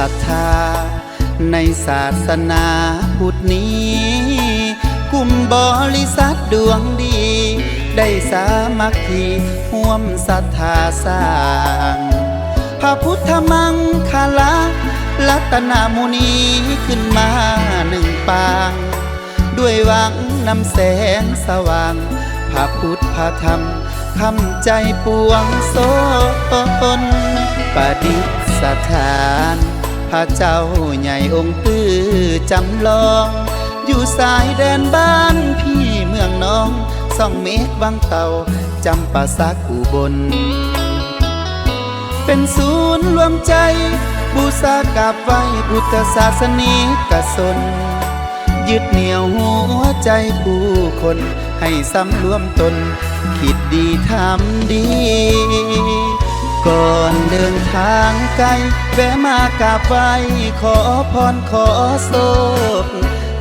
รัทธาในศาสนาพุทธนี้กลุ่มบริษัทดวงดีได้สามัคคีร่วมศรัทธาสร้างพระพุทธมังคลารัตนมุนีขึ้นมาหนึ่งปางด้วยหวังนำแสงสว่างพระพุทธพระธรรมคำใจปวงโสตนประดิษฐานพระเจ้าใหญ่องค์ตื้อจำลองอยู่สายแดนบ้านพี่เมืองน้องส่องเมฆวังเต่าจำปาสักอุบลเป็นศูนย์รวมใจบูชากราบไหว้พุทธศาสนิกชนยึดเหนี่ยวหัวใจผู้คนให้สำรวมตนคิดดีทำดีก่อนเดินทางไกลแวะมากราบไหว้ขอพรขอโศก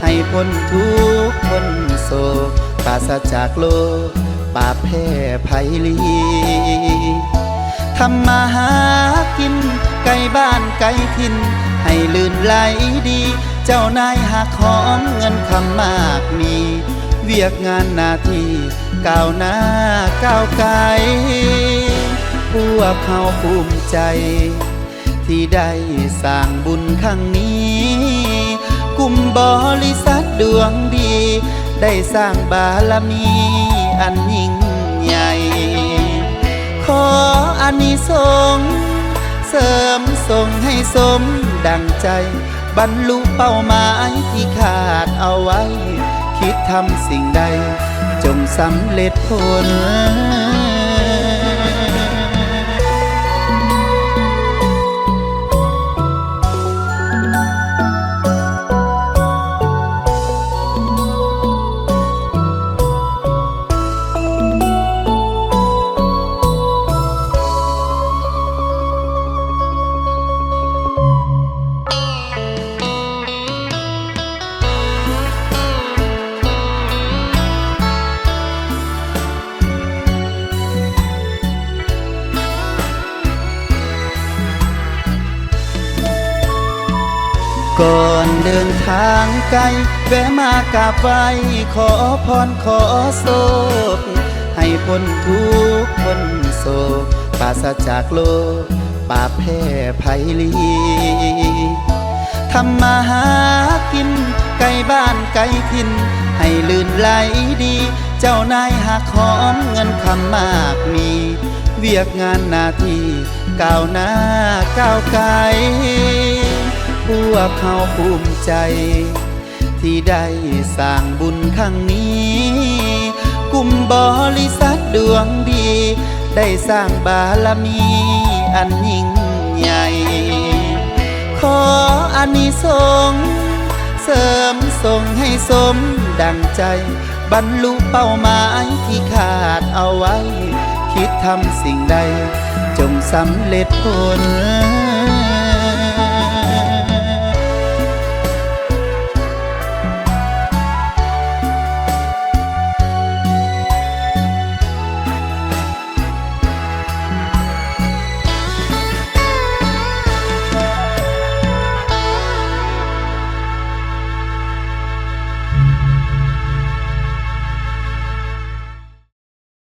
ให้พ้นทุกข์พ้นโศกปราศจากโรคปราบแพ้ภัยลีทำมาหากินไกลบ้านไกลถิ่นให้ลื่นไหลดีเจ้านายหาของเงินคำมากมีเวียกงานหน้าที่ก้าวหน้าก้าวไกลพวกเขาภูมิใจที่ได้สร้างบุญครั้งนี้กลุ่มบริษัทดวงดีได้สร้างบารมีอันยิ่งใหญ่ขออานิสงส์เสริมส่งให้สมดังใจบรรลุเป้าหมายที่ขาดเอาไว้คิดทำสิ่งใดจงสำเร็จผลก่อนเดินทางไกลแวะมากราบไหว้ขอพรขอโศกให้พ้นทุกข์พ้นโศกปราศจากโรคปราบแพ้ภัยลีทำมาหากินไกลบ้านไกลถิ่นให้ลื่นไหลดีเจ้านายหาของเงินคำมากมีเวียกงานหน้าที่ก้าวหน้าก้าวไกลพวกเขาภูมิใจที่ได้สร้างบุญครั้งนี้กลุ่มบริษัทดวงดีได้สร้างบารมีอันยิ่งใหญ่ขออานิสงส์เสริมส่งให้สมดังใจบรรลุเป้าหมายที่ขาดเอาไว้คิดทำสิ่งใดจงสำเร็จผล